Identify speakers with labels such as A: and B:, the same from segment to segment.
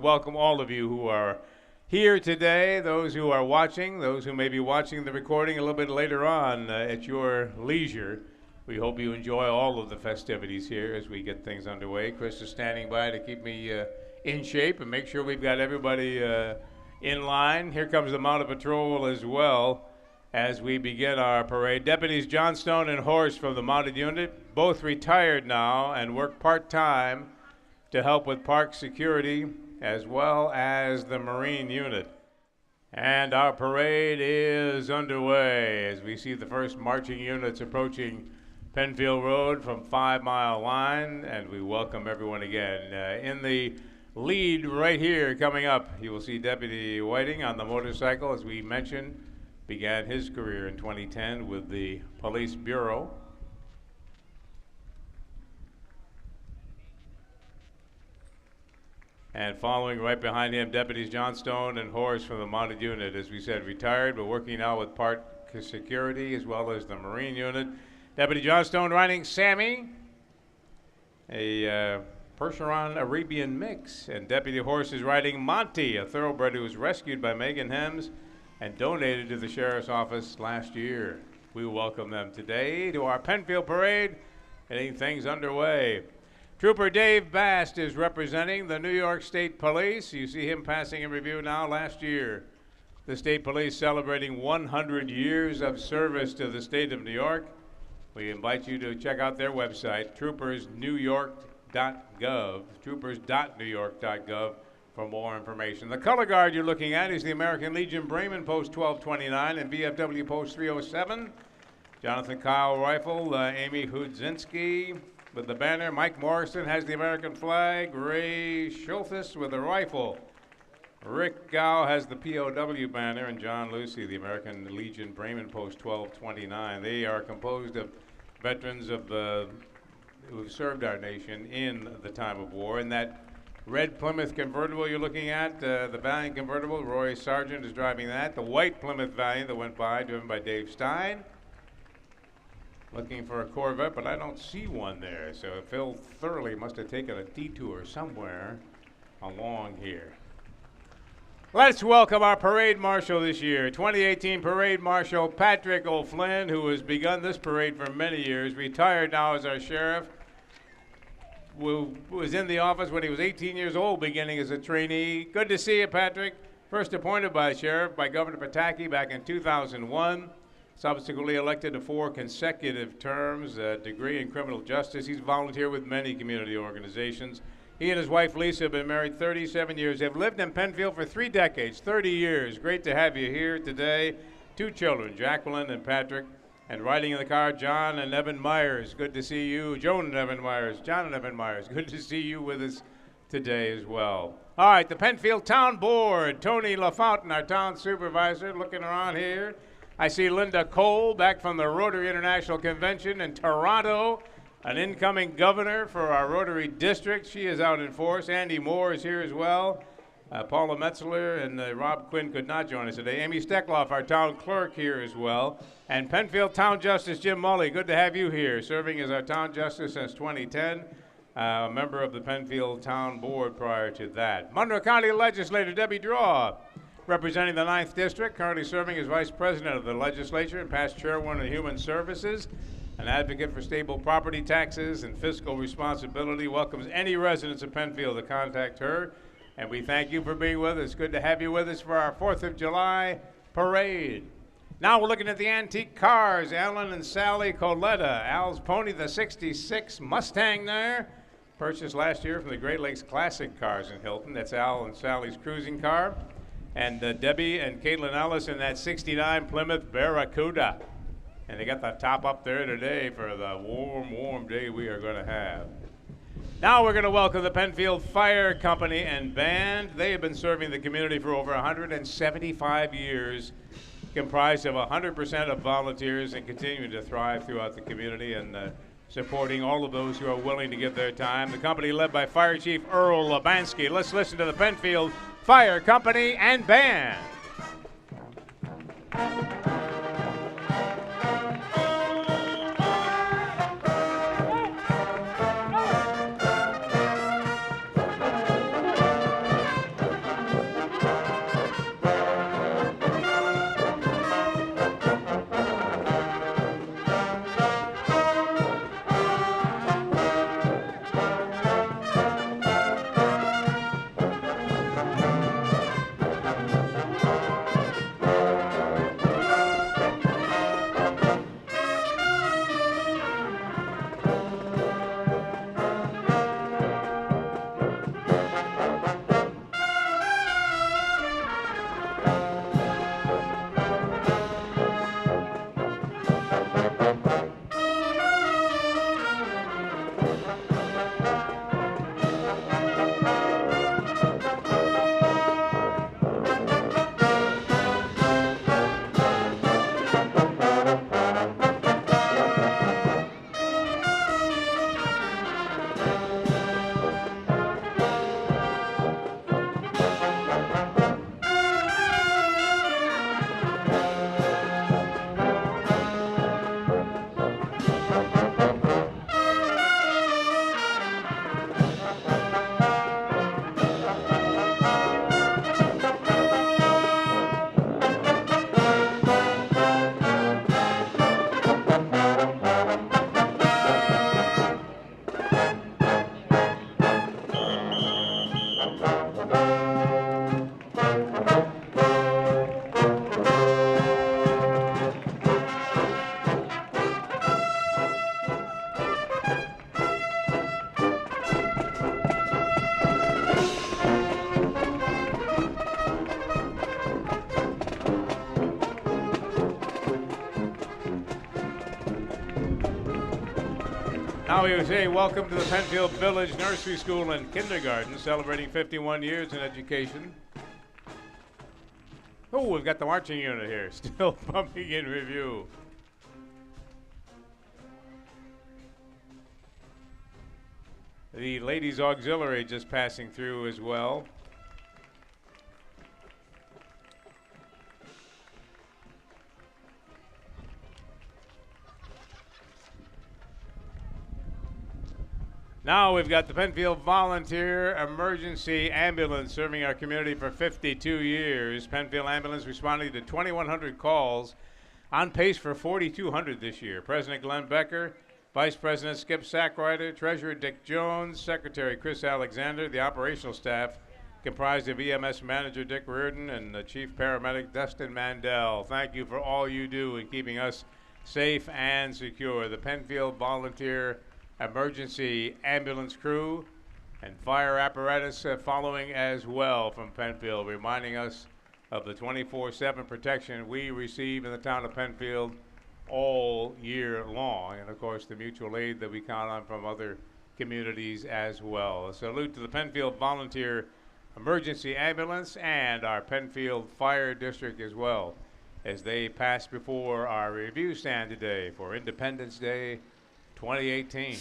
A: welcome all of you who are here today, those who are watching, those who may be watching the recording a little bit later on at your leisure. We hope you enjoy all of the festivities here as we get things underway. Chris is standing by to keep me in shape and make sure we've got everybody in line. Here comes the Mounted Patrol as well as we begin our parade. Deputies Johnstone and Horst from the Mounted Unit, both retired now and work part-time to help with park security as well as the Marine Unit. And our parade is underway as we see the first marching units approaching Penfield Road from 5 Mile Line, and we welcome everyone again. In the lead right here coming up, you will see Deputy Whiting on the motorcycle, as we mentioned, began his career in 2010 with the Police Bureau. And following right behind him, Deputies Johnstone and Horst from the Mounted Unit, as we said, retired, but working now with park security as well as the Marine Unit. Deputy Johnstone riding Sammy, a Percheron Arabian mix, and Deputy Horst is riding Monty, a thoroughbred who was rescued by Megan Hems and donated to the Sheriff's Office last year. We welcome them today to our Penfield Parade, getting things underway. Trooper Dave Bast is representing the New York State Police. You see him passing in review now. Last year, the State Police celebrating 100 years of service to the state of New York. We invite you to check out their website, troopersnewyork.gov, troopers.newyork.gov for more information. The color guard you're looking at is the American Legion Bremen Post 1229 and VFW Post 307. Jonathan Kyle Rifle, Amy Hudzinski with the banner. Mike Morrison has the American flag. Ray Schulthis with the rifle. Rick Gow has the POW banner, and John Lucy, the American Legion Bremen Post 1229. They are composed of veterans of who have served our nation in the time of war. And that red Plymouth convertible you're looking at, the Valiant convertible, Roy Sargent is driving that. The white Plymouth Valiant that went by, driven by Dave Stein. Looking for a Corvette, but I don't see one there. So Phil Thurley must have taken a detour somewhere along here. Let's welcome our parade marshal this year, 2018 Parade Marshal Patrick O'Flynn, who has begun this parade for many years, retired now as our sheriff, who was in the office when he was 18 years old, beginning as a trainee. Good to see you, Patrick. First appointed by sheriff by Governor Pataki back in 2001. Subsequently elected to 4 consecutive terms, a degree in criminal justice. He's volunteered with many community organizations. He and his wife, Lisa, have been married 37 years. They've lived in Penfield for 3 decades, 30 years. Great to have you here today. 2 children, Jacqueline and Patrick. And riding in the car, John and Evan Myers. Good to see you. Joan and Evan Myers. John and Evan Myers. Good to see you with us today as well. All right, the Penfield Town Board. Tony LaFountain, our town supervisor, looking around here. I see Linda Cole back from the Rotary International Convention in Toronto. An incoming governor for our Rotary district. She is out in force. Andy Moore is here as well. Paula Metzler and Rob Quinn could not join us today. Amy Steckloff, our town clerk, here as well. And Penfield Town Justice Jim Mully, good to have you here, serving as our town justice since 2010. A member of the Penfield Town Board prior to that. Monroe County Legislator Debbie Draw, representing the 9th District, currently serving as Vice President of the Legislature and past Chairwoman of Human Services. An advocate for stable property taxes and fiscal responsibility, welcomes any residents of Penfield to contact her. And we thank you for being with us. Good to have you with us for our 4th of July parade. Now we're looking at the antique cars. Alan and Sally Coletta. Al's pony, the 66 Mustang there. Purchased last year from the Great Lakes Classic Cars in Hilton. That's Al and Sally's cruising car. And Debbie and Caitlin Ellis in that 69 Plymouth Barracuda. And they got the top up there today for the warm, warm day we are going to have. Now we're going to welcome the Penfield Fire Company and Band. They have been serving the community for over 175 years, comprised of 100% of volunteers and continuing to thrive throughout the community and supporting all of those who are willing to give their time. The company led by Fire Chief Earl Labansky. Let's listen to the Penfield Fire Company and Band. Now we say welcome to the Penfield Village Nursery School and Kindergarten, celebrating 51 years in education. Oh, we've got the marching unit here, still pumping in review. The Ladies Auxiliary just passing through as well. Now we've got the Penfield Volunteer Emergency Ambulance serving our community for 52 years. Penfield Ambulance responding to 2,100 calls, on pace for 4,200 this year. President Glenn Becker, Vice President Skip Sackrider, Treasurer Dick Jones, Secretary Chris Alexander, the operational staff comprised of EMS Manager Dick Reardon and the Chief Paramedic Dustin Mandel. Thank you for all you do in keeping us safe and secure. The Penfield Volunteer Emergency Ambulance crew and fire apparatus following as well from Penfield, reminding us of the 24/7 protection we receive in the town of Penfield all year long, and of course the mutual aid that we count on from other communities as well. A salute to the Penfield Volunteer Emergency Ambulance and our Penfield Fire District as well, as they pass before our review stand today for Independence Day 2018.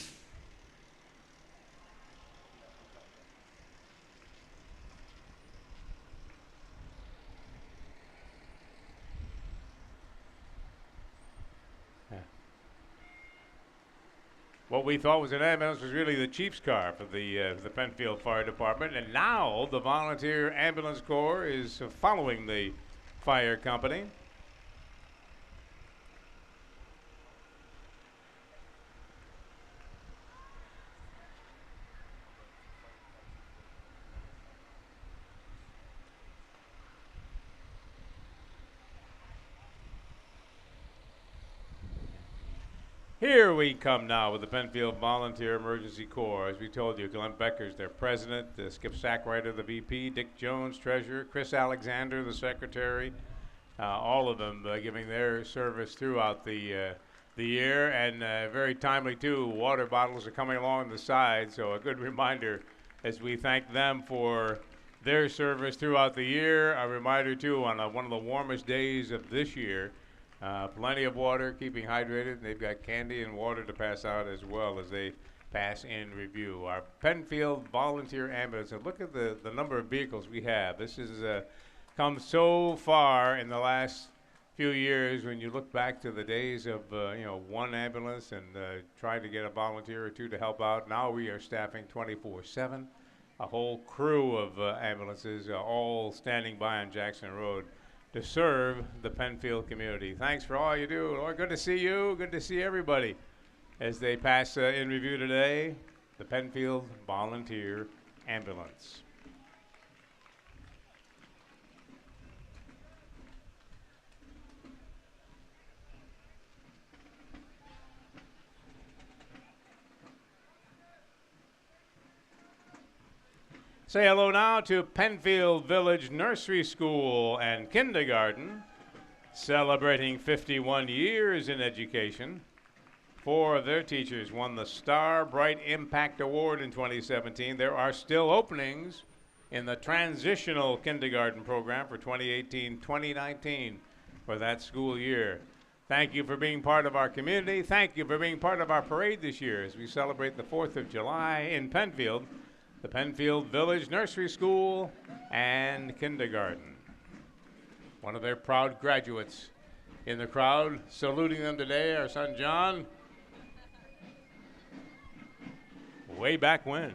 A: What we thought was an ambulance was really the chief's car for the Penfield Fire Department, and now the Volunteer Ambulance Corps is following the fire company. Here we come now with the Penfield Volunteer Emergency Corps. As we told you, Glenn Becker's their president, Skip Sackrider, the VP, Dick Jones, treasurer, Chris Alexander, the secretary, all of them giving their service throughout the year, and very timely too. Water bottles are coming along the side, so a good reminder as we thank them for their service throughout the year. A reminder too on one of the warmest days of this year. Plenty of water, keeping hydrated. They've got candy and water to pass out as well as they pass in review. Our Penfield Volunteer Ambulance, and look at the number of vehicles we have. This has come so far in the last few years when you look back to the days of one ambulance and trying to get a volunteer or two to help out. Now we are staffing 24/7, a whole crew of ambulances all standing by on Jackson Road to serve the Penfield community. Thanks for all you do. Lord, good to see you. Good to see everybody as they pass in review today, the Penfield Volunteer Ambulance. Say hello now to Penfield Village Nursery School and Kindergarten, celebrating 51 years in education. 4 of their teachers won the Star Bright Impact Award in 2017. There are still openings in the transitional kindergarten program for 2018-2019 for that school year. Thank you for being part of our community. Thank you for being part of our parade this year as we celebrate the 4th of July in Penfield. The Penfield Village Nursery School and Kindergarten. One of their proud graduates in the crowd, saluting them today, our son John. Way back when.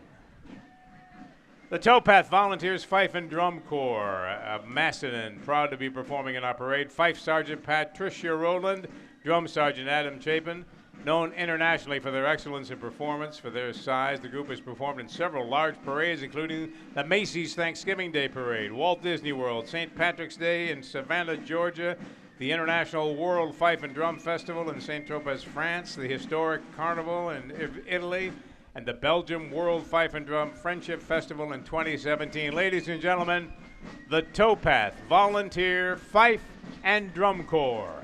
A: The Towpath Volunteers Fife and Drum Corps of Macedon, proud to be performing in our parade. Fife Sergeant Patricia Rowland, Drum Sergeant Adam Chapin, Known internationally for their excellence in performance, for their size, the group has performed in several large parades, including the Macy's Thanksgiving Day Parade, Walt Disney World, St. Patrick's Day in Savannah, Georgia, the International World Fife and Drum Festival in Saint-Tropez, France, the historic Carnival in Italy, and the Belgium World Fife and Drum Friendship Festival in 2017. Ladies and gentlemen, the Towpath Volunteer Fife and Drum Corps.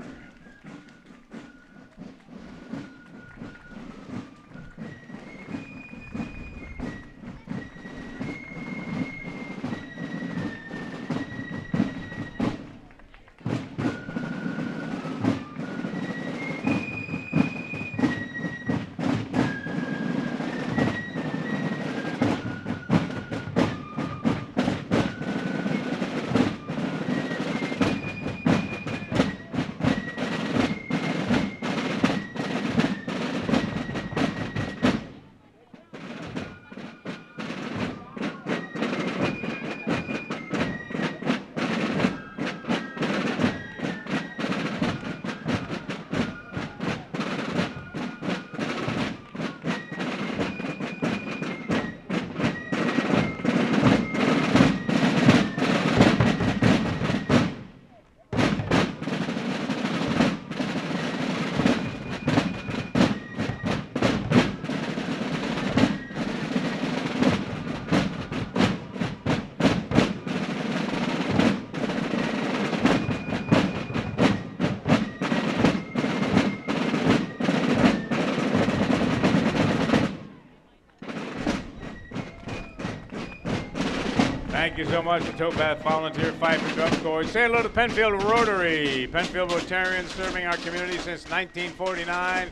A: Thank you so much to Towpath Volunteer Fife and Drum Corps. Say hello to Penfield Rotary. Penfield Rotarians serving our community since 1949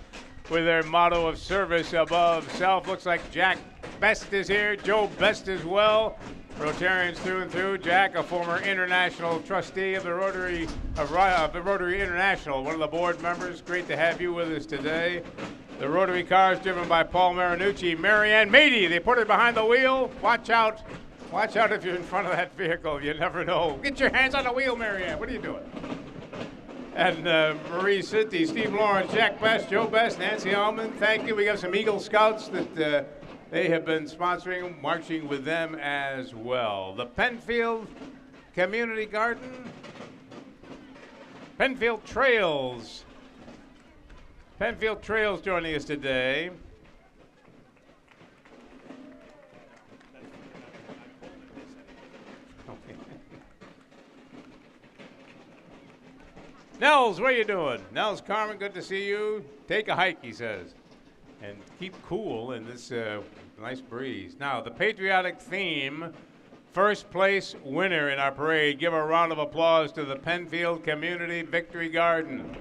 A: with their motto of service above self. Looks like Jack Best is here, Joe Best as well. Rotarians through and through. Jack, a former international trustee of the Rotary International, one of the board members. Great to have you with us today. The Rotary car is driven by Paul Marinucci. Marianne Meady, they put her behind the wheel. Watch out. Watch out if you're in front of that vehicle. You never know. Get your hands on the wheel, Marianne. What are you doing? And Marie City, Steve Lawrence, Jack Best, Joe Best, Nancy Allman, thank you. We got some Eagle Scouts that they have been sponsoring, marching with them as well. The Penfield Community Garden, Penfield Trails. Penfield Trails joining us today. Nels, what are you doing? Nels Carmen, good to see you. Take a hike, he says, and keep cool in this nice breeze. Now, the patriotic theme, first place winner in our parade. Give a round of applause to the Penfield Community Victory Garden.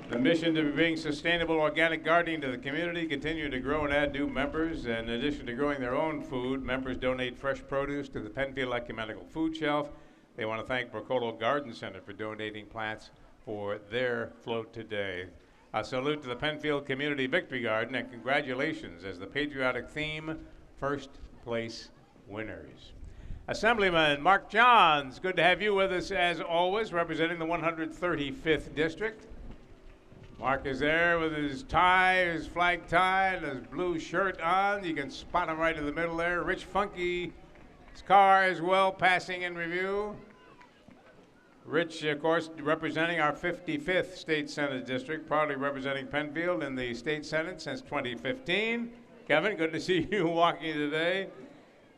A: The mission to bring sustainable organic gardening to the community, continue to grow and add new members. And in addition to growing their own food, members donate fresh produce to the Penfield Ecumenical Food Shelf. They want to thank Brocolo Garden Center for donating plants for their float today. A salute to the Penfield Community Victory Garden and congratulations as the patriotic theme first place winners. Assemblyman Mark Johns, good to have you with us as always, representing the 135th District. Mark is there with his tie, his flag tie, and his blue shirt on. You can spot him right in the middle there. Rich Funky's car as well, passing in review. Rich, of course, representing our 55th State Senate District, proudly representing Penfield in the State Senate since 2015. Kevin, good to see you walking today,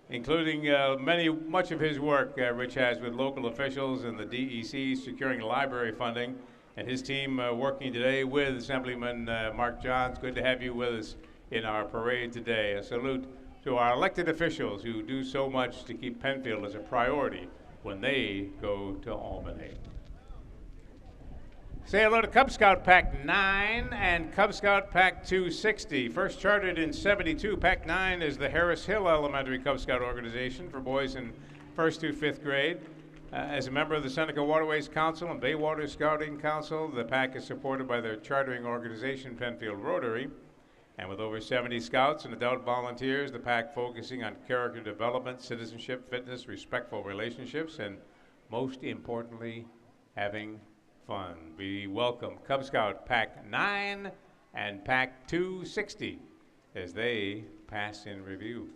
A: including much of his work Rich has with local officials and the DEC securing library funding, and his team working today with Assemblyman Mark Johns. Good to have you with us in our parade today. A salute to our elected officials who do so much to keep Penfield as a priority when they go to Albany. Say hello to Cub Scout Pack 9 and Cub Scout Pack 260. First chartered in '72, Pack 9 is the Harris Hill Elementary Cub Scout organization for boys in 1st through 5th grade. As a member of the Seneca Waterways Council and Baywater Scouting Council, the pack is supported by their chartering organization, Penfield Rotary. And with over 70 scouts and adult volunteers, the pack focusing on character development, citizenship, fitness, respectful relationships, and most importantly, having fun. We welcome Cub Scout Pack 9 and Pack 260 as they pass in review.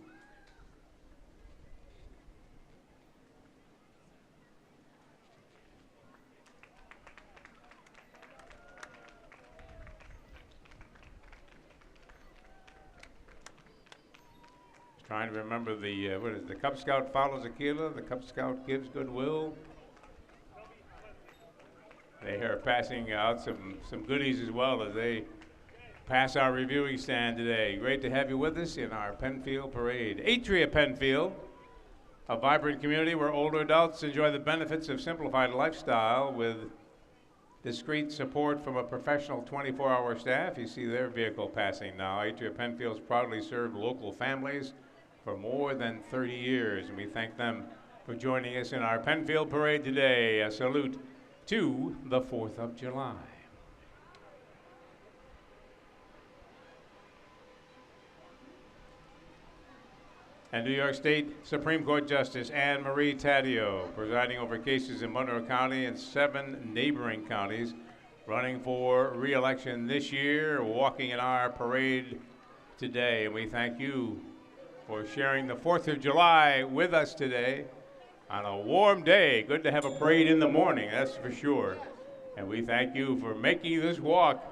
A: Trying to remember the, what is it, the Cub Scout follows Aquila, the Cub Scout gives goodwill. They are passing out some goodies as well as they pass our reviewing stand today. Great to have you with us in our Penfield Parade. Atria Penfield, a vibrant community where older adults enjoy the benefits of simplified lifestyle with discreet support from a professional 24-hour staff. You see their vehicle passing now. Atria Penfield's proudly served local families for more than 30 years, and we thank them for joining us in our Penfield Parade today. A salute to the 4th of July. And New York State Supreme Court Justice Anne Marie Taddeo, presiding over cases in Monroe County and 7 neighboring counties, running for re-election this year, walking in our parade today. And we thank you for sharing the 4th of July with us today on a warm day. Good to have a parade in the morning, that's for sure. And we thank you for making this walk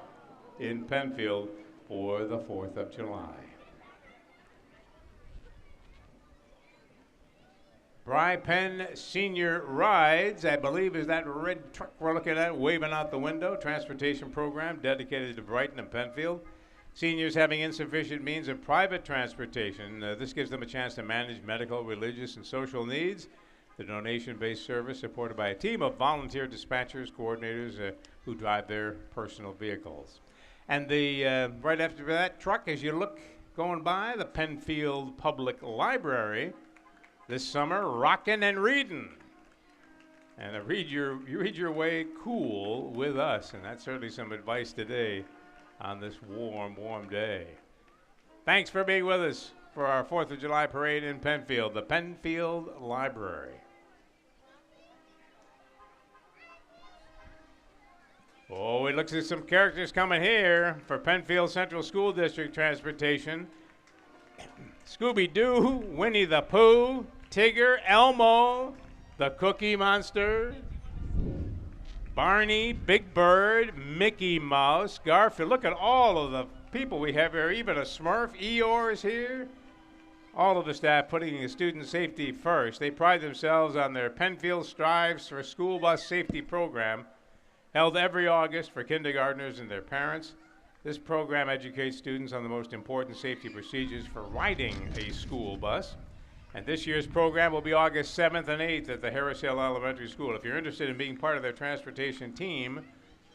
A: in Penfield for the 4th of July. Bry Penn Senior Rides, I believe, is that red truck we're looking at waving out the window. Transportation program dedicated to Brighton and Penfield. Seniors having insufficient means of private transportation. This gives them a chance to manage medical, religious, and social needs. The donation-based service supported by a team of volunteer dispatchers, coordinators who drive their personal vehicles. And the right after that truck, as you look going by, the Penfield Public Library this summer, rockin' and reading. And you read your way cool with us, and that's certainly some advice today on this warm, warm day. Thanks for being with us for our 4th of July parade in Penfield, the Penfield Library. Oh, it looks like some characters coming here for Penfield Central School District Transportation. Scooby-Doo, Winnie the Pooh, Tigger, Elmo, the Cookie Monster, Barney, Big Bird, Mickey Mouse, Garfield. Look at all of the people we have here. Even a Smurf, Eeyore is here. All of the staff putting student safety first. They pride themselves on their Penfield Strives for School Bus Safety program, held every August for kindergartners and their parents. This program educates students on the most important safety procedures for riding a school bus. And this year's program will be August 7th and 8th at the Harris Hill Elementary School. If you're interested in being part of their transportation team,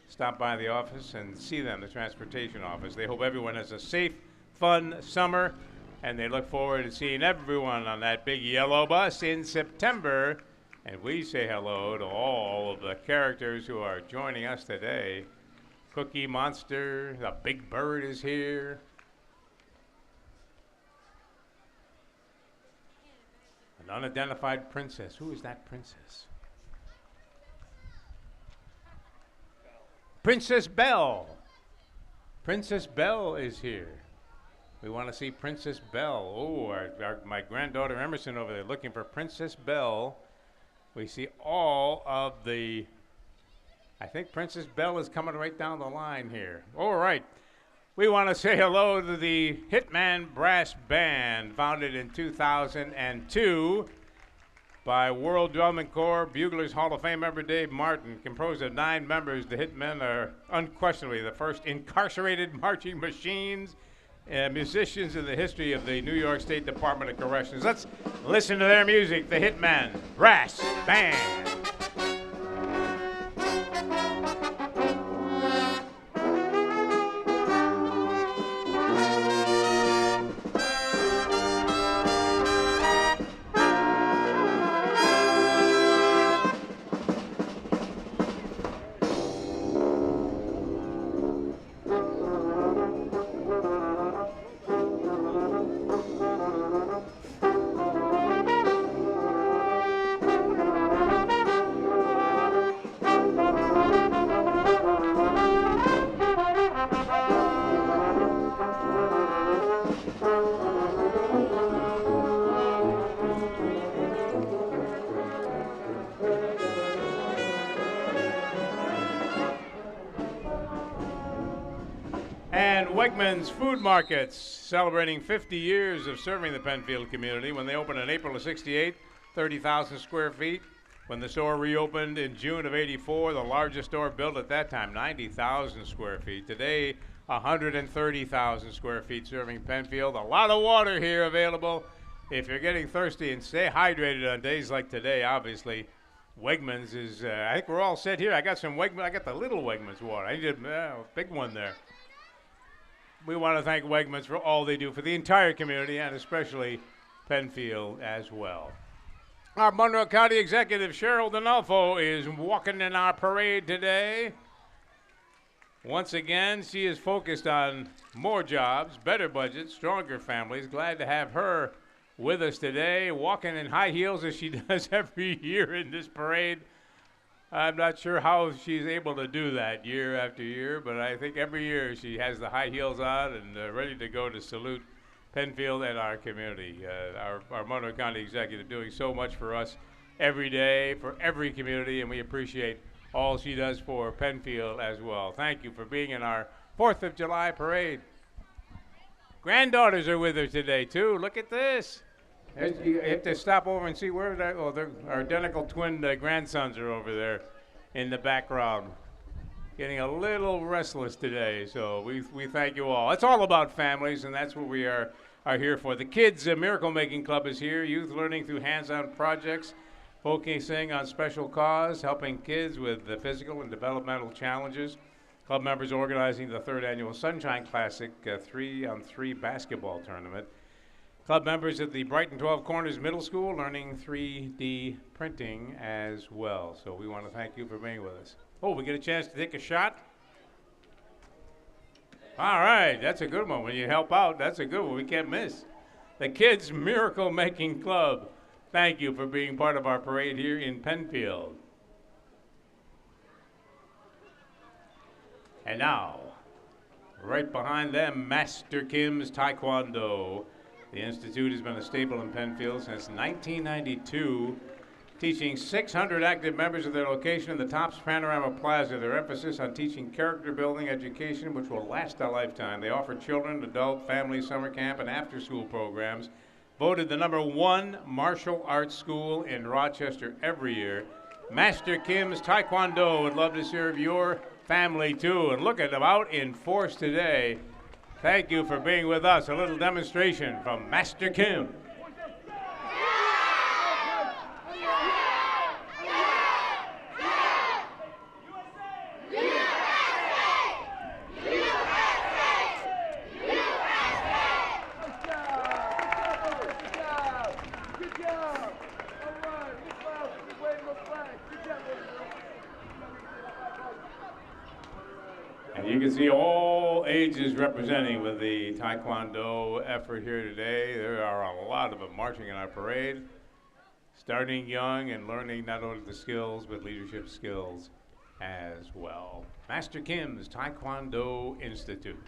A: stop by the office and see them, the transportation office. They hope everyone has a safe, fun summer, and they look forward to seeing everyone on that big yellow bus in September. And we say hello to all of the characters who are joining us today. Cookie Monster, the Big Bird is here. An unidentified princess. Who is that princess? Princess Belle. Princess Belle is here. We want to see Princess Belle. Oh, my granddaughter Emerson over there looking for Princess Belle. We see all of the, I think Princess Belle is coming right down the line here. All right. We want to say hello to the Hitman Brass Band, founded in 2002 by World Drum and Corps Buglers Hall of Fame member Dave Martin. Composed of 9 members, the Hitmen are unquestionably the first incarcerated marching machines and musicians in the history of the New York State Department of Corrections. Let's listen to their music, the Hitman Brass Band. Wegmans Food Markets, celebrating 50 years of serving the Penfield community. When they opened in April of '68, 30,000 square feet. When the store reopened in June of '84, the largest store built at that time, 90,000 square feet. Today, 130,000 square feet serving Penfield. A lot of water here available. If you're getting thirsty, and stay hydrated on days like today, obviously. Wegmans is, I think we're all set here. I got some Wegmans, I got the little Wegmans water. I need a big one there. We want to thank Wegmans for all they do for the entire community and especially Penfield as well. Our Monroe County Executive Cheryl D'Onofrio is walking in our parade today. Once again, she is focused on more jobs, better budgets, stronger families. Glad to have her with us today, walking in high heels as she does every year in this parade. I'm not sure how she's able to do that year after year, but I think every year she has the high heels on and ready to go to salute Penfield and our community. Our Monroe County Executive doing so much for us every day, for every community, and we appreciate all she does for Penfield as well. Thank you for being in our 4th of July parade. Granddaughters are with her today, too. Look at this. You have to stop over and see where that. Oh, our identical twin grandsons are over there in the background, getting a little restless today. So we thank you all. It's all about families, and that's what we are here for. The Kids Miracle Making Club is here. Youth learning through hands-on projects, focusing on special cause, helping kids with the physical and developmental challenges. Club members organizing the 3rd annual Sunshine Classic 3-on-3 basketball tournament. Club members at the Brighton 12 Corners Middle School learning 3D printing as well. So we want to thank you for being with us. Oh, we get a chance to take a shot? All right, that's a good one. When you help out, that's a good one. We can't miss. The Kids Miracle Making Club. Thank you for being part of our parade here in Penfield. And now, right behind them, Master Kim's Taekwondo. The Institute has been a staple in Penfield since 1992, teaching 600 active members of their location in the Tops Panorama Plaza. Their emphasis on teaching character building education, which will last a lifetime. They offer children, adult, family, summer camp, and after-school programs. Voted the #1 martial arts school in Rochester every year. Master Kim's Taekwondo would love to serve your family, too. And look at them out in force today. Thank you for being with us. A little demonstration from Master Kim. And you can see all ages representing with the Taekwondo effort here today. There are a lot of them marching in our parade, starting young and learning not only the skills, but leadership skills as well. Master Kim's Taekwondo Institute.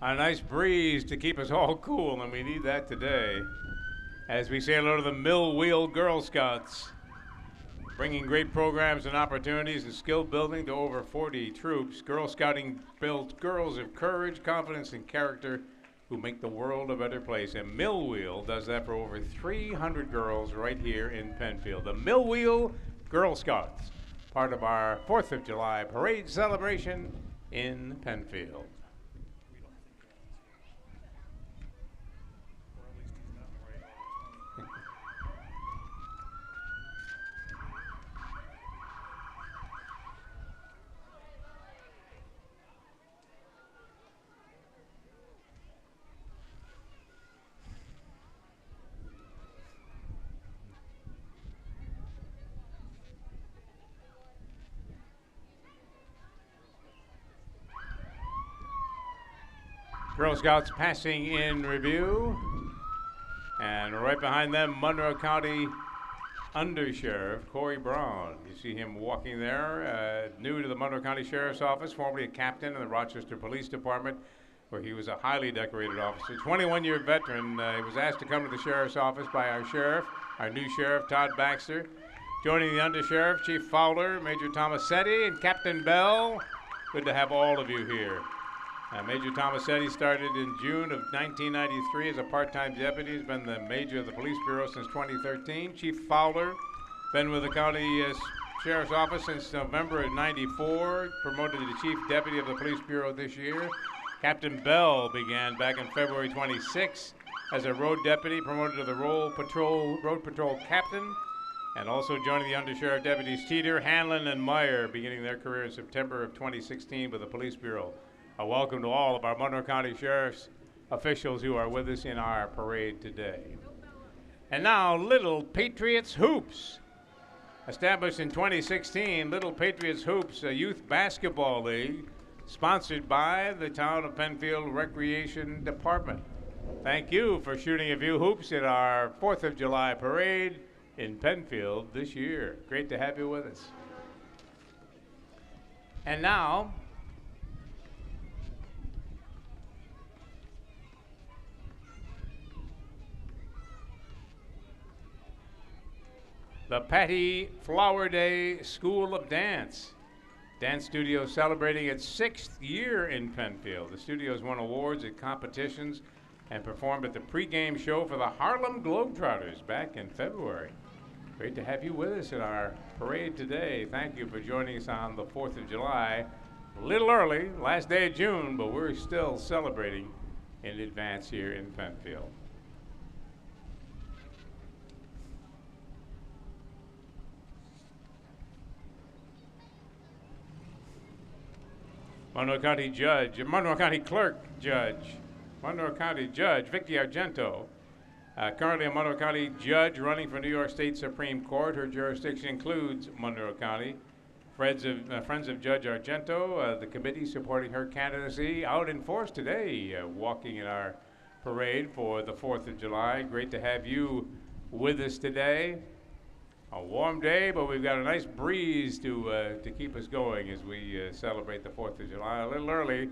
A: A nice breeze to keep us all cool, and we need that today. As we say hello to the Mill Wheel Girl Scouts, bringing great programs and opportunities and skill building to over 40 troops. Girl Scouting builds girls of courage, confidence, and character who make the world a better place. And Mill Wheel does that for over 300 girls right here in Penfield. The Mill Wheel Girl Scouts, part of our 4th of July parade celebration in Penfield. Girl Scouts passing in review. And right behind them, Monroe County Undersheriff Corey Brown. You see him walking there, new to the Monroe County Sheriff's Office, formerly a captain in the Rochester Police Department, where he was a highly decorated officer. 21-year veteran. He was asked to come to the Sheriff's Office by our sheriff, our new sheriff, Todd Baxter. Joining the Undersheriff, Chief Fowler, Major Tomasetti, and Captain Bell. Good to have all of you here. Major Tomasetti started in June of 1993 as a part-time deputy. He's been the major of the Police Bureau since 2013. Chief Fowler, been with the County Sheriff's Office since November of 94, promoted to the Chief Deputy of the Police Bureau this year. Captain Bell began back in February 26 as a road deputy, promoted to the road patrol captain, and also joining the Undersheriff deputies Teeter, Hanlon, and Meyer, beginning their career in September of 2016 with the Police Bureau. A welcome to all of our Monroe County Sheriff's officials who are with us in our parade today. And now, Little Patriots Hoops. Established in 2016, Little Patriots Hoops, a youth basketball league sponsored by the Town of Penfield Recreation Department. Thank you for shooting a few hoops in our 4th of July parade in Penfield this year. Great to have you with us. And now, the Patty Flower Day School of Dance. Dance studio celebrating its 6th year in Penfield. The studio's won awards at competitions and performed at the pregame show for the Harlem Globetrotters back in February. Great to have you with us in our parade today. Thank you for joining us on the 4th of July. A little early, last day of June, but we're still celebrating in advance here in Penfield. Monroe County Clerk Judge, Monroe County Judge Vicki Argento, currently a Monroe County Judge running for New York State Supreme Court. Her jurisdiction includes Monroe County. Friends of Judge Argento, the committee supporting her candidacy, out in force today, walking in our parade for the 4th of July. Great to have you with us today. A warm day, but we've got a nice breeze to keep us going as we celebrate the 4th of July. A little early.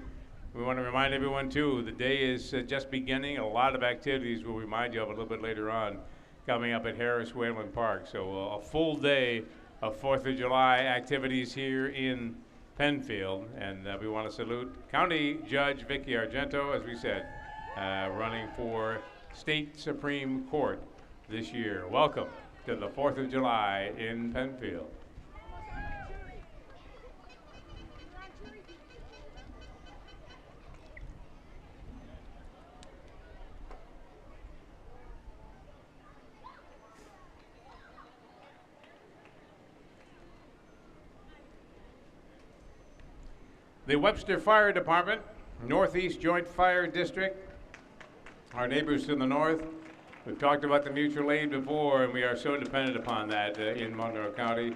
A: We want to remind everyone, too, the day is just beginning. A lot of activities we'll remind you of a little bit later on coming up at Harris Whalen Park. So a full day of 4th of July activities here in Penfield. And we want to salute County Judge Vicki Argento, as we said, running for State Supreme Court this year. Welcome to the 4th of July in Penfield. The Webster Fire Department, Northeast Joint Fire District, our neighbors to the north. We've talked about the mutual aid before, and we are so dependent upon that in Monroe County.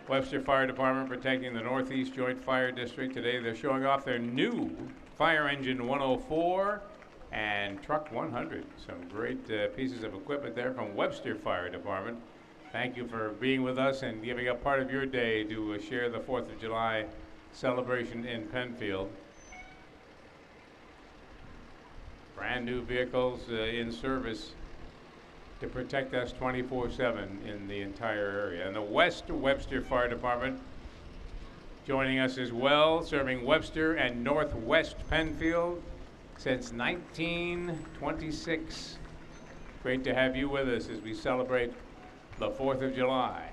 A: Webster Fire Department protecting the Northeast Joint Fire District. Today they're showing off their new Fire Engine 104 and Truck 100. Some great pieces of equipment there from Webster Fire Department. Thank you for being with us and giving up part of your day to share the 4th of July celebration in Penfield. Brand new vehicles in service to protect us 24/7 in the entire area. And the West Webster Fire Department joining us as well, serving Webster and Northwest Penfield since 1926. Great to have you with us as we celebrate the 4th of July.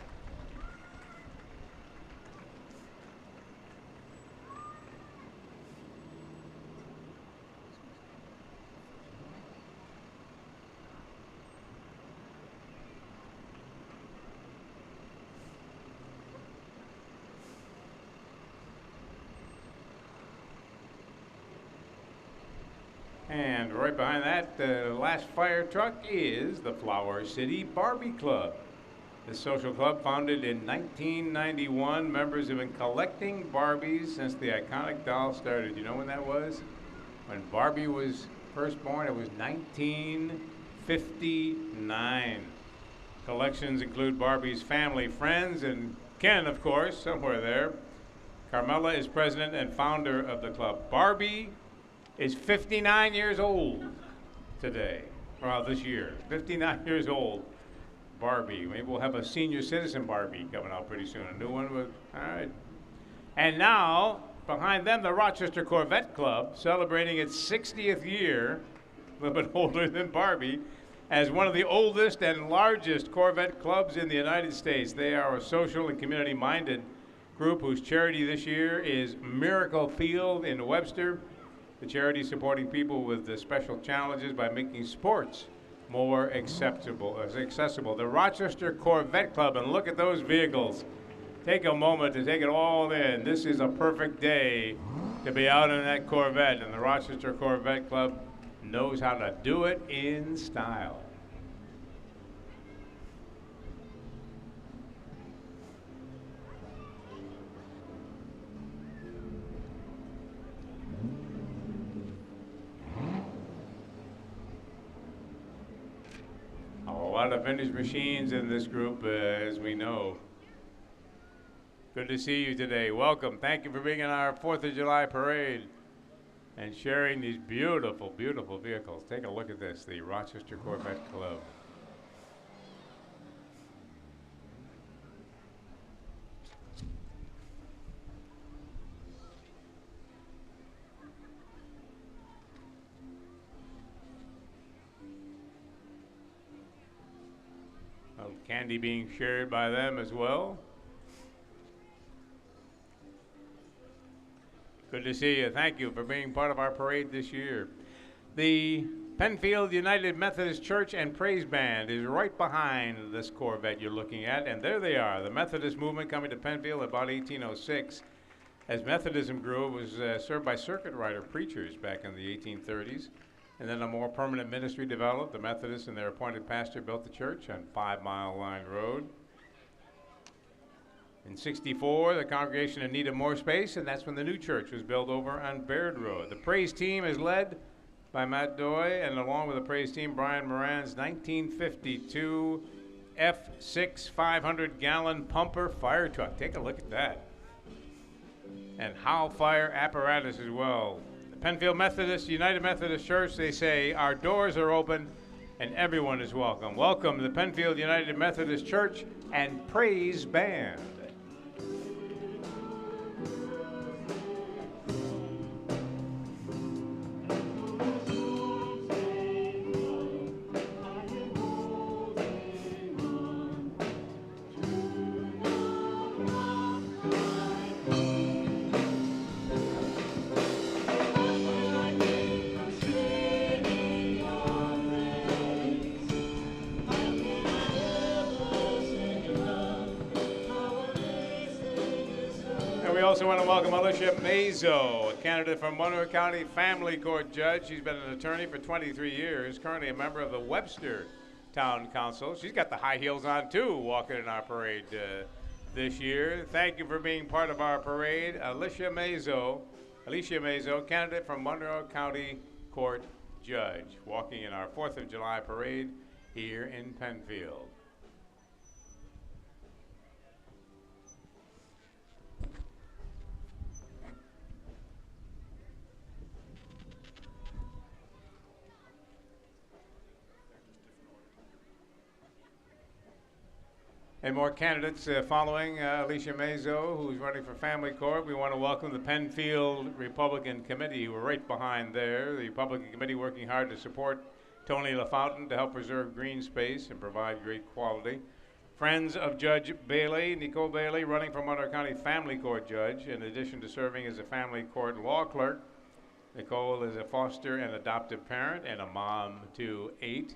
A: And right behind that, the last fire truck is the Flower City Barbie Club. The social club, founded in 1991, members have been collecting Barbies since the iconic doll started. You know when that was? When Barbie was first born, it was 1959. Collections include Barbie's family, friends, and Ken, of course, somewhere there. Carmela is president and founder of the club. Barbie is 59 years old today, well, this year. 59 years old, Barbie. Maybe we'll have a senior citizen Barbie coming out pretty soon. A new one with, all right. And now, behind them, the Rochester Corvette Club, celebrating its 60th year, a little bit older than Barbie, as one of the oldest and largest Corvette clubs in the United States. They are a social and community-minded group whose charity this year is Miracle Field in Webster. The charity is supporting people with special challenges by making sports more accessible. The Rochester Corvette Club, and look at those vehicles. Take a moment to take it all in. This is a perfect day to be out in that Corvette, and the Rochester Corvette Club knows how to do it in style. A lot of vintage machines in this group, as we know. Good to see you today. Welcome. Thank you for being in our 4th of July parade and sharing these beautiful, beautiful vehicles. Take a look at this, the Rochester Corvette Club. Candy being shared by them as well. Good to see you. Thank you for being part of our parade this year. The Penfield United Methodist Church and Praise Band is right behind this Corvette you're looking at, and there they are. The Methodist movement coming to Penfield about 1806. As Methodism grew, it was served by circuit rider preachers back in the 1830s. And then a more permanent ministry developed. The Methodists and their appointed pastor built the church on 5 Mile Line Road. In '64, the congregation needed more space, and that's when the new church was built over on Baird Road. The praise team is led by Matt Doy, and along with the praise team, Brian Moran's 1952 F6 500-gallon pumper fire truck. Take a look at that. And Howe fire apparatus as well. Penfield Methodist, United Methodist Church, they say, our doors are open and everyone is welcome. Welcome to the Penfield United Methodist Church and Praise Band. We also want to welcome Alicia Mazo, a candidate from Monroe County Family Court Judge. She's been an attorney for 23 years, currently a member of the Webster Town Council. She's got the high heels on, too, walking in our parade this year. Thank you for being part of our parade. Alicia Mazo, candidate from Monroe County Court Judge, walking in our 4th of July parade here in Penfield. And more candidates following Alicia Mazo, who's running for Family Court. We want to welcome the Penfield Republican Committee, who are right behind there. The Republican Committee working hard to support Tony LaFountain to help preserve green space and provide great quality. Friends of Judge Bailey, Nicole Bailey, running for Monroe County Family Court Judge. In addition to serving as a family court law clerk, Nicole is a foster and adoptive parent and a mom to 8.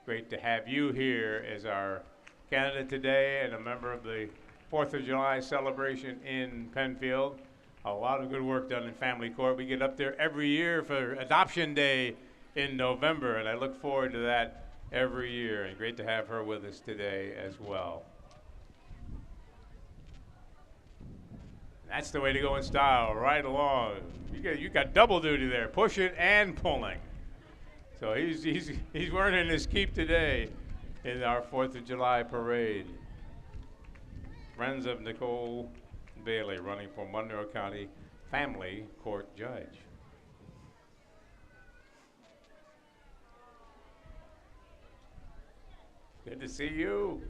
A: Great to have you here as our candidate today and a member of the 4th of July celebration in Penfield. A lot of good work done in family court. We get up there every year for Adoption Day in November, and I look forward to that every year. And great to have her with us today as well. That's the way to go in style, right along. You got double duty there, pushing and pulling. So he's earning his keep today in our 4th of July parade. Friends of Nicole Bailey running for Monroe County Family Court Judge. Good to see you.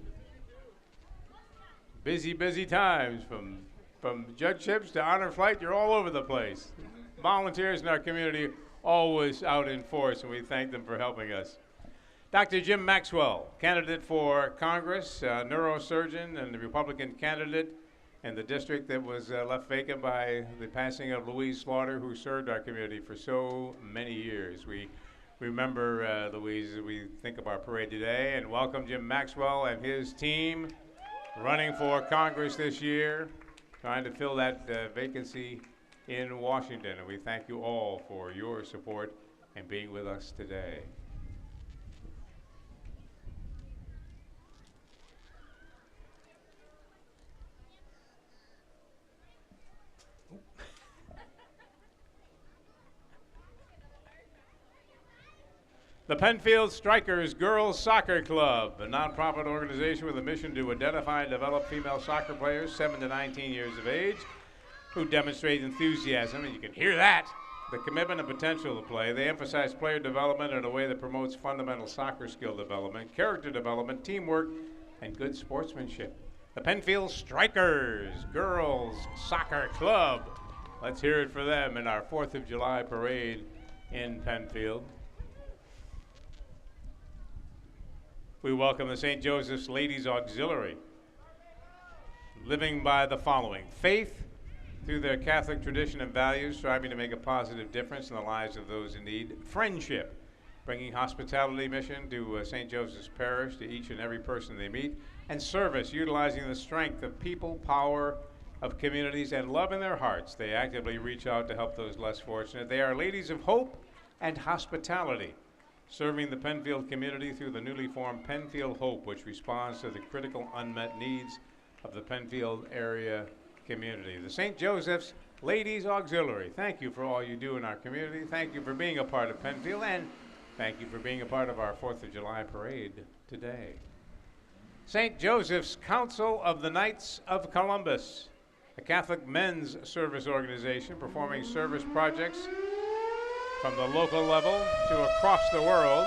A: Busy, busy times from judgeships to honor flight. You're all over the place. Volunteers in our community always out in force, and we thank them for helping us. Dr. Jim Maxwell, candidate for Congress, neurosurgeon, and the Republican candidate in the district that was left vacant by the passing of Louise Slaughter, who served our community for so many years. We remember Louise as we think of our parade today, and welcome Jim Maxwell and his team running for Congress this year, trying to fill that vacancy in Washington. And we thank you all for your support and being with us today. The Penfield Strikers Girls Soccer Club, a nonprofit organization with a mission to identify and develop female soccer players 7 to 19 years of age who demonstrate enthusiasm, and you can hear that, the commitment and potential to play. They emphasize player development in a way that promotes fundamental soccer skill development, character development, teamwork, and good sportsmanship. The Penfield Strikers Girls Soccer Club. Let's hear it for them in our 4th of July parade in Penfield. We welcome the St. Joseph's Ladies Auxiliary, living by the following: faith through their Catholic tradition and values, striving to make a positive difference in the lives of those in need; friendship, bringing hospitality mission to St. Joseph's Parish to each and every person they meet; and service, utilizing the strength of people, power of communities, and love in their hearts. They actively reach out to help those less fortunate. They are ladies of hope and hospitality, serving the Penfield community through the newly formed Penfield Hope, which responds to the critical unmet needs of the Penfield area community. The St. Joseph's Ladies Auxiliary, thank you for all you do in our community. Thank you for being a part of Penfield, and thank you for being a part of our 4th of July parade today. St. Joseph's Council of the Knights of Columbus, a Catholic men's service organization performing service projects from the local level to across the world.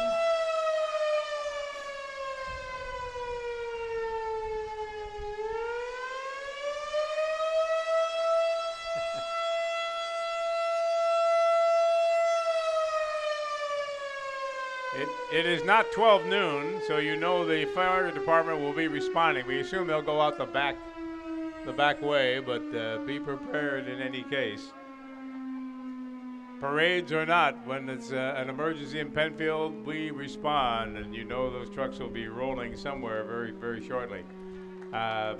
A: It is not 12 noon, so you know the fire department will be responding. We assume they'll go out the back way, but be prepared in any case. Parades or not, when it's an emergency in Penfield, we respond, and you know those trucks will be rolling somewhere very, very shortly. The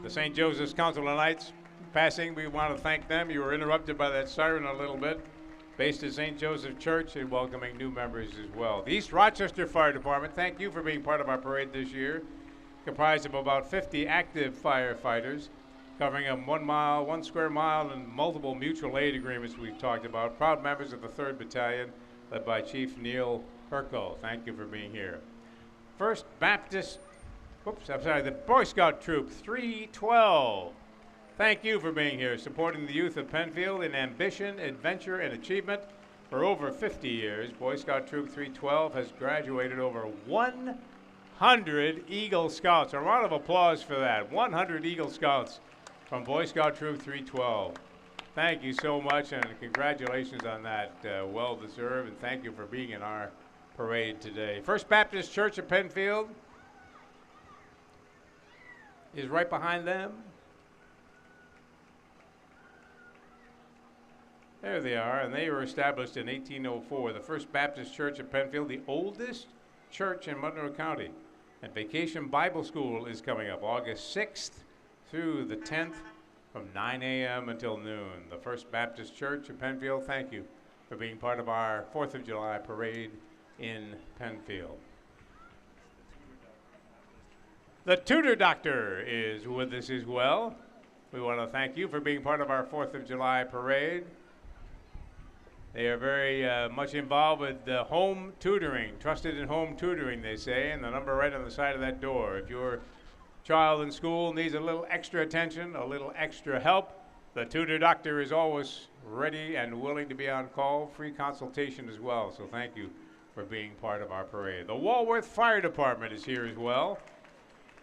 A: St. Joseph's Council of Knights passing, we want to thank them. You were interrupted by that siren a little bit. Based at St. Joseph Church and welcoming new members as well. The East Rochester Fire Department, thank you for being part of our parade this year. Comprised of about 50 active firefighters, covering a 1 square mile and multiple mutual aid agreements we've talked about. Proud members of the 3rd Battalion, led by Chief Neil Herco. Thank you for being here. First Baptist, the Boy Scout Troop 312. Thank you for being here, supporting the youth of Penfield in ambition, adventure, and achievement. For over 50 years, Boy Scout Troop 312 has graduated over 100 Eagle Scouts. A round of applause for that. 100 Eagle Scouts from Boy Scout Troop 312. Thank you so much, and congratulations on that. Well-deserved, and thank you for being in our parade today. First Baptist Church of Penfield is right behind them. There they are, and they were established in 1804. The First Baptist Church of Penfield, the oldest church in Monroe County. And Vacation Bible School is coming up August 6th through the 10th from 9 a.m. until noon. The First Baptist Church of Penfield, thank you for being part of our 4th of July parade in Penfield. The Tutor Doctor is with us as well. We want to thank you for being part of our 4th of July parade. They are very much involved with home tutoring, trusted in home tutoring, they say, and the number right on the side of that door. If your child in school needs a little extra attention, a little extra help, the tutor doctor is always ready and willing to be on call, free consultation as well. So thank you for being part of our parade. The Walworth Fire Department is here as well,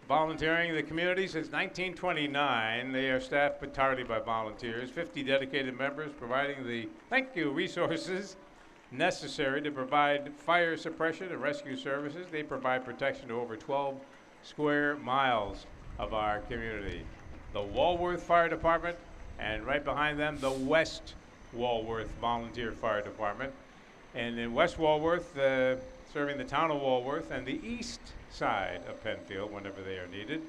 A: volunteering in the community since 1929. They are staffed entirely by volunteers, 50 dedicated members providing the resources necessary to provide fire suppression and rescue services. They provide protection to over 12 square miles of our community. The Walworth Fire Department, and right behind them, the West Walworth Volunteer Fire Department. And in West Walworth, serving the town of Walworth and the east side of Penfield whenever they are needed.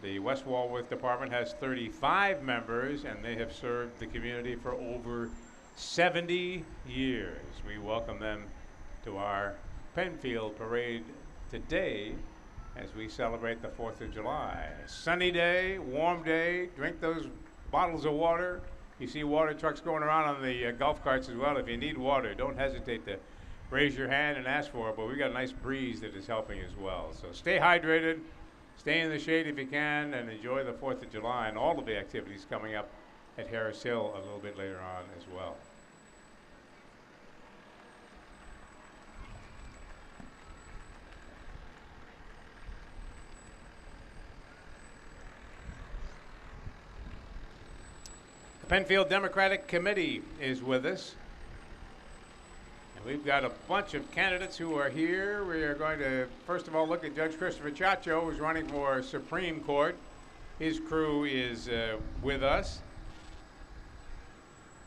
A: The West Walworth Department has 35 members, and they have served the community for over 70 years. We welcome them to our Penfield parade today as we celebrate the 4th of July. Sunny day, warm day, drink those bottles of water. You see water trucks going around on the golf carts as well. If you need water, don't hesitate to raise your hand and ask for it, but we got a nice breeze that is helping as well. So stay hydrated, stay in the shade if you can, and enjoy the 4th of July and all of the activities coming up at Harris Hill a little bit later on as well. The Penfield Democratic Committee is with us. And we've got a bunch of candidates who are here. We are going to, first of all, look at Judge Christopher Chacho, who's running for Supreme Court. His crew is with us.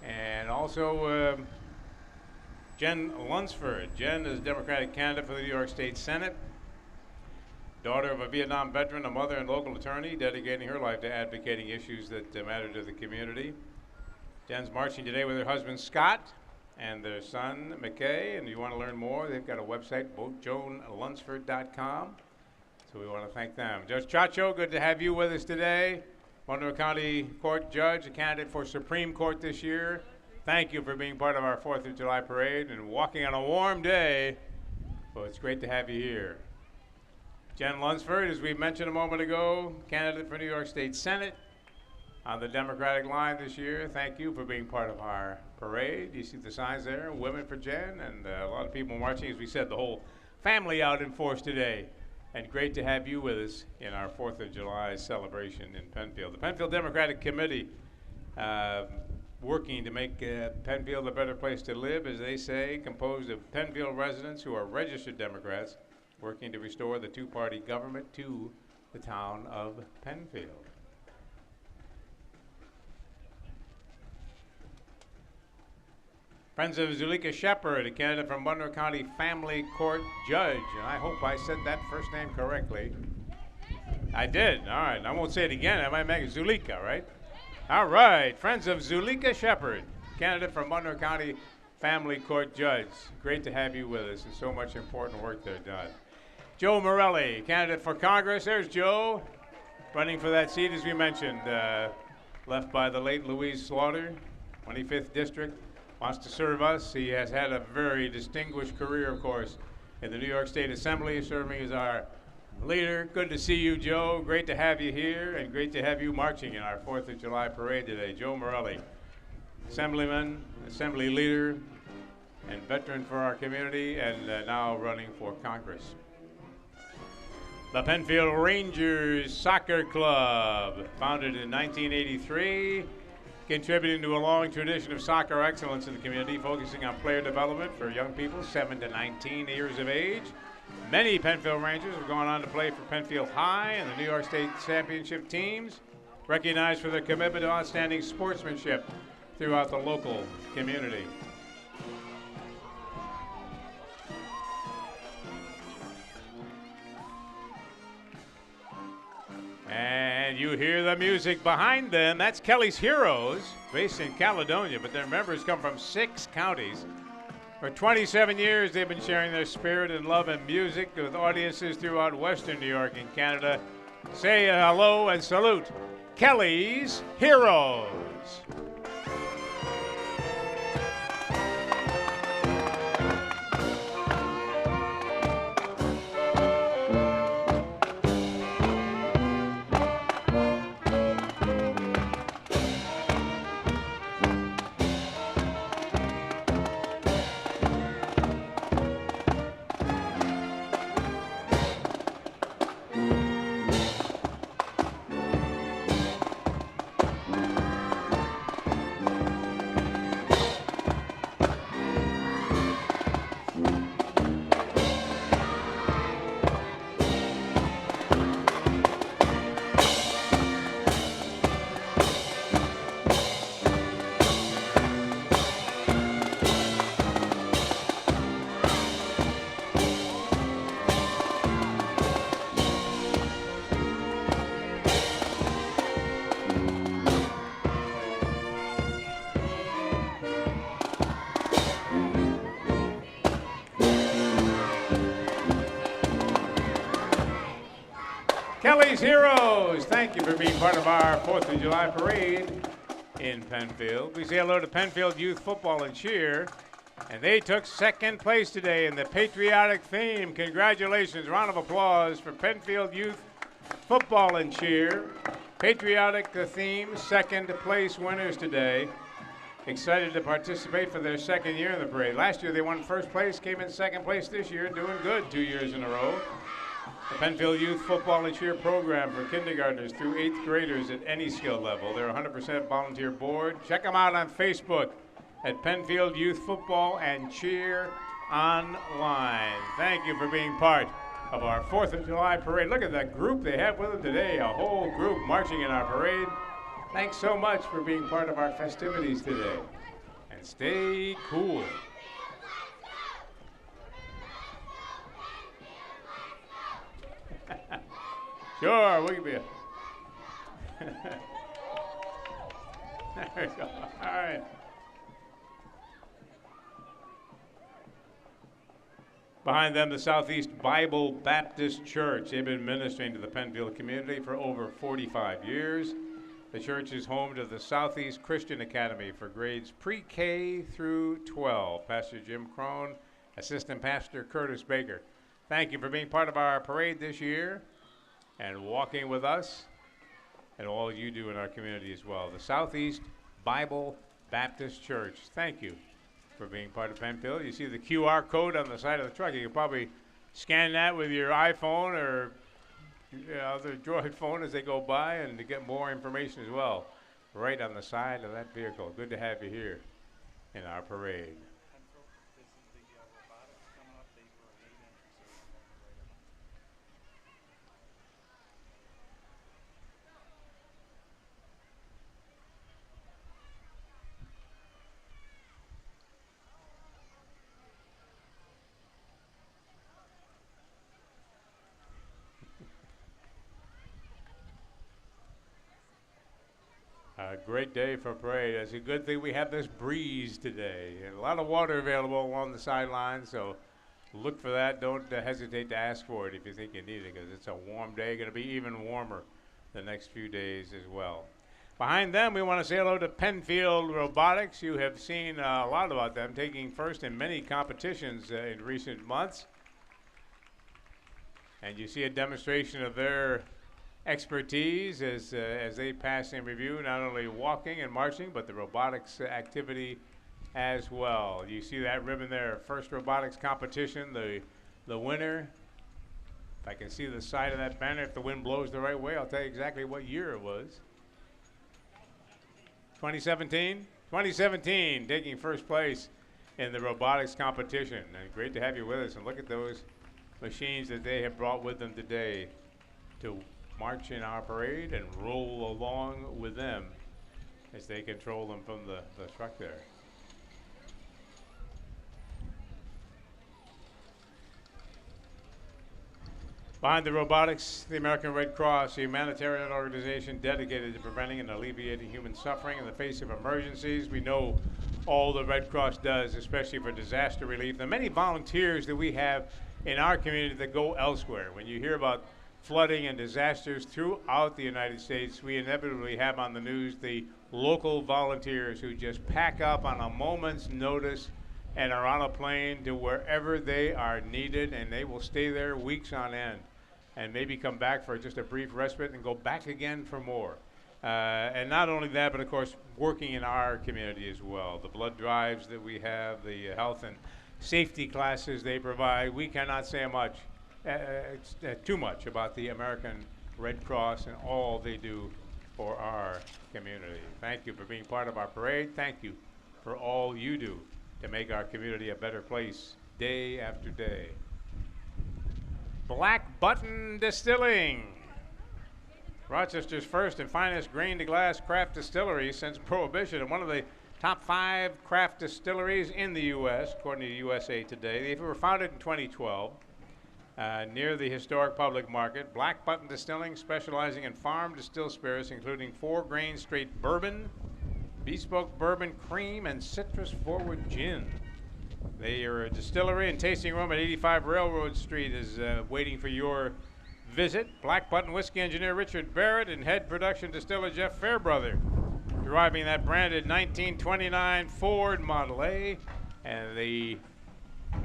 A: And also Jen Lunsford. Jen is a Democratic candidate for the New York State Senate. Daughter of a Vietnam veteran, a mother and local attorney, dedicating her life to advocating issues that matter to the community. Jen's marching today with her husband, Scott, and their son, McKay. And if you want to learn more, they've got a website, votejoanlunsford.com. So we want to thank them. Judge Chacho, good to have you with us today. Monroe County Court Judge, a candidate for Supreme Court this year. Thank you for being part of our 4th of July parade and walking on a warm day. Well, it's great to have you here. Jen Lunsford, as we mentioned a moment ago, candidate for New York State Senate on the Democratic line this year. Thank you for being part of our parade. You see the signs there, Women for Jen, and a lot of people marching, as we said, the whole family out in force today. And great to have you with us in our 4th of July celebration in Penfield. The Penfield Democratic Committee working to make Penfield a better place to live, as they say, composed of Penfield residents who are registered Democrats, working to restore the two-party government to the town of Penfield. Friends of Zuleika Shepard, a candidate from Monroe County Family Court Judge, and I hope I said that first name correctly. I did. All right. I won't say it again. I might make it Zuleika, right? All right. Friends of Zuleika Shepard, candidate from Monroe County Family Court Judge. Great to have you with us, and so much important work there done. Joe Morelli, candidate for Congress. There's Joe, running for that seat, as we mentioned, left by the late Louise Slaughter, 25th District. Wants to serve us. He has had a very distinguished career, of course, in the New York State Assembly, serving as our leader. Good to see you, Joe. Great to have you here, and great to have you marching in our 4th of July parade today. Joe Morelli, Assemblyman, Assembly leader, and veteran for our community, and now running for Congress. The Penfield Rangers Soccer Club, founded in 1983, contributing to a long tradition of soccer excellence in the community, focusing on player development for young people 7 to 19 years of age. Many Penfield Rangers have gone on to play for Penfield High and the New York State Championship teams, recognized for their commitment to outstanding sportsmanship throughout the local community. And you hear the music behind them. That's Kelly's Heroes, based in Caledonia, but their members come from 6 counties. For 27 years, they've been sharing their spirit and love and music with audiences throughout Western New York and Canada. Say hello and salute Kelly's Heroes. Kelly's Heroes, thank you for being part of our 4th of July parade in Penfield. We say hello to Penfield Youth Football and Cheer, and they took second place today in the patriotic theme. Congratulations, round of applause for Penfield Youth Football and Cheer. Patriotic theme, second place winners today. Excited to participate for their second year in the parade. Last year they won first place, came in second place this year, doing good 2 years in a row. The Penfield Youth Football and Cheer program for kindergartners through 8th graders at any skill level. They're 100% volunteer board. Check them out on Facebook at Penfield Youth Football and Cheer Online. Thank you for being part of our 4th of July parade. Look at that group they have with them today, a whole group marching in our parade. Thanks so much for being part of our festivities today. And stay cool. Sure, we can be. There we go. All right. Behind them, the Southeast Bible Baptist Church. They've been ministering to the Penfield community for over 45 years. The church is home to the Southeast Christian Academy for grades pre-K through 12. Pastor Jim Crone, Assistant Pastor Curtis Baker. Thank you for being part of our parade this year and walking with us and all you do in our community as well. The Southeast Bible Baptist Church, thank you for being part of Penfield. You see the QR code on the side of the truck. You can probably scan that with your iPhone or other Droid phone as they go by and to get more information as well, right on the side of that vehicle. Good to have you here in our parade. A great day for parade. It's a good thing we have this breeze today. And a lot of water available along the sidelines, so look for that. Don't hesitate to ask for it if you think you need it, because it's a warm day. Going to be even warmer the next few days as well. Behind them, we want to say hello to Penfield Robotics. You have seen a lot about them taking first in many competitions in recent months. And you see a demonstration of their expertise as they pass in review, not only walking and marching, but the robotics activity as well. You see that ribbon there, first robotics competition, the winner. If I can see the side of that banner, if the wind blows the right way, I'll tell you exactly what year it was. 2017? 2017, taking first place in the robotics competition. And great to have you with us. And look at those machines that they have brought with them today to march in our parade and roll along with them as they control them from the truck there. Behind the robotics, the American Red Cross, a humanitarian organization dedicated to preventing and alleviating human suffering in the face of emergencies. We know all the Red Cross does, especially for disaster relief. The many volunteers that we have in our community that go elsewhere. When you hear about flooding and disasters throughout the United States, we inevitably have on the news the local volunteers who just pack up on a moment's notice and are on a plane to wherever they are needed, and they will stay there weeks on end and maybe come back for just a brief respite and go back again for more. And not only that, but of course, working in our community as well. The blood drives that we have, the health and safety classes they provide. We cannot say much, too much about the American Red Cross and all they do for our community. Thank you for being part of our parade. Thank you for all you do to make our community a better place day after day. Black Button Distilling, Rochester's first and finest grain-to-glass craft distillery since Prohibition, and one of the top 5 craft distilleries in the U.S., according to USA Today. They were founded in 2012 near the historic public market. Black Button Distilling, specializing in farm distilled spirits, including 4-grain straight bourbon, bespoke bourbon cream, and citrus-forward gin. They are a distillery and tasting room at 85 Railroad Street is waiting for your visit. Black Button whiskey engineer Richard Barrett and head production distiller Jeff Fairbrother, driving that branded 1929 Ford Model A and the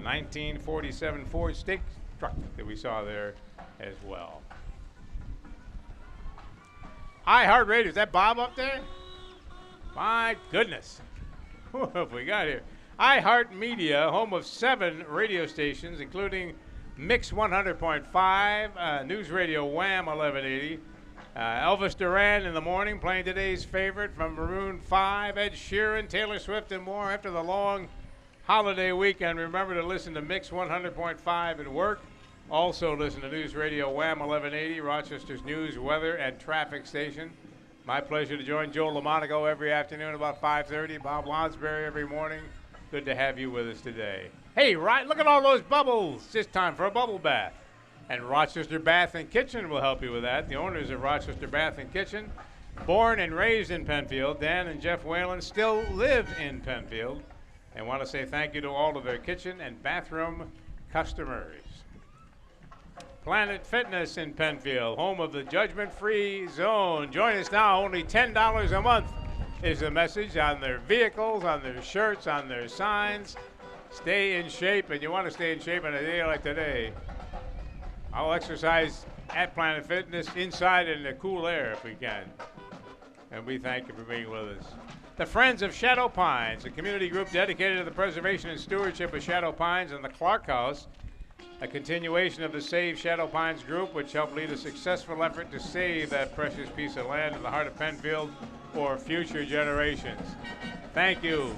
A: 1947 Ford Stake truck that we saw there as well. iHeartRadio, is that Bob up there? My goodness. What have we got here? iHeartMedia, home of 7 radio stations, including Mix 100.5, News Radio Wham 1180, Elvis Duran in the morning playing today's favorite from Maroon 5, Ed Sheeran, Taylor Swift, and more. After the long holiday weekend, remember to listen to Mix 100.5 at work. Also listen to News Radio Wham 1180, Rochester's news, weather, and traffic station. My pleasure to join Joe LaMonaco every afternoon about 5:30, Bob Lonsberry every morning. Good to have you with us today. Hey, right, look at all those bubbles. It's just time for a bubble bath. And Rochester Bath and Kitchen will help you with that. The owners of Rochester Bath and Kitchen, born and raised in Penfield, Dan and Jeff Whalen still live in Penfield, and want to say thank you to all of their kitchen and bathroom customers. Planet Fitness in Penfield, home of the judgment-free zone. Join us now, only $10 a month is the message on their vehicles, on their shirts, on their signs. Stay in shape, and you want to stay in shape on a day like today. I'll exercise at Planet Fitness inside in the cool air if we can. And we thank you for being with us. The Friends of Shadow Pines, a community group dedicated to the preservation and stewardship of Shadow Pines, and the Clark House, a continuation of the Save Shadow Pines group, which helped lead a successful effort to save that precious piece of land in the heart of Penfield for future generations. Thank you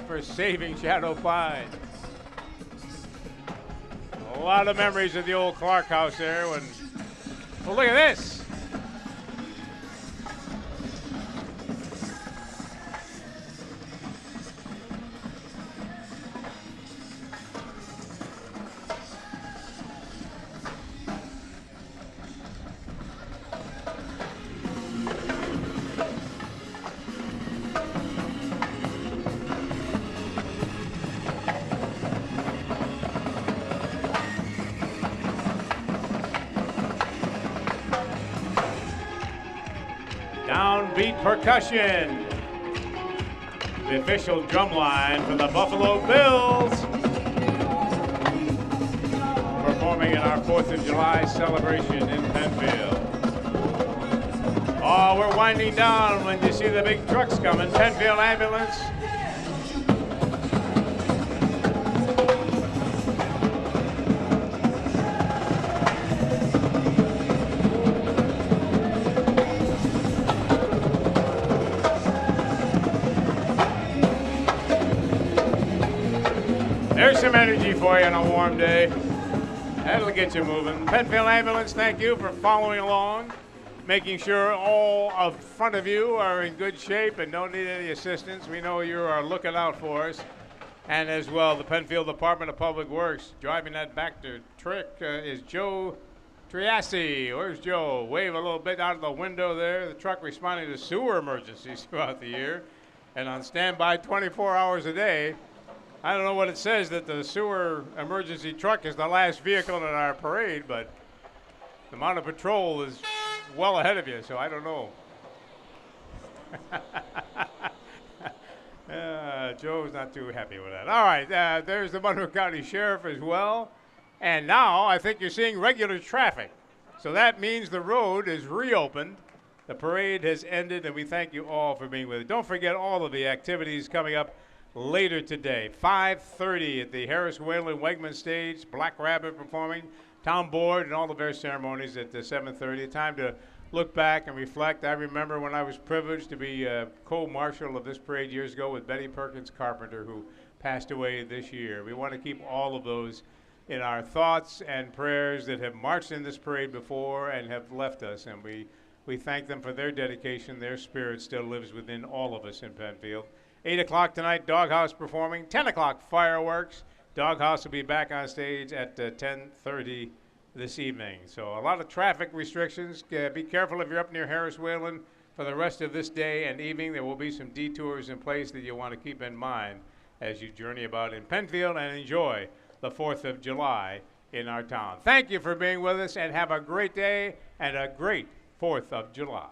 A: for saving Shadow Pines. A lot of memories of the old Clark House there when, well, look at this. Downbeat percussion, the official drum line for the Buffalo Bills, performing in our 4th of July celebration in Penfield. Oh, we're winding down when you see the big trucks coming. Penfield Ambulance. There's some energy for you on a warm day. That'll get you moving. Penfield Ambulance, thank you for following along, making sure all up front of you are in good shape and don't need any assistance. We know you are looking out for us. And as well, the Penfield Department of Public Works, driving that back to trick is Joe Triassi. Where's Joe? Wave a little bit out of the window there. The truck responding to sewer emergencies throughout the year and on standby 24 hours a day. I don't know what it says that the sewer emergency truck is the last vehicle in our parade, but The mounted patrol is well ahead of you, so I don't know. Joe's not too happy with that. All right, there's the Monroe County Sheriff as well. And now I think you're seeing regular traffic. So that means the road is reopened. The parade has ended, and we thank you all for being with us. Don't forget all of the activities coming up later today. 5:30 at the Harris Whalen Wegman stage, Black Rabbit performing, Town Board, and all the various ceremonies at 7:30. Time to look back and reflect. I remember when I was privileged to be co-marshal of this parade years ago with Betty Perkins Carpenter, who passed away this year. We want to keep all of those in our thoughts and prayers that have marched in this parade before and have left us, and we thank them for their dedication. Their spirit still lives within all of us in Penfield. 8 o'clock tonight, Doghouse performing. 10 o'clock, fireworks. Doghouse will be back on stage at 10:30 this evening. So a lot of traffic restrictions. Be careful if you're up near Harris Whalen for the rest of this day and evening. There will be some detours in place that you want to keep in mind as you journey about in Penfield and enjoy the 4th of July in our town. Thank you for being with us, and have a great day and a great 4th of July.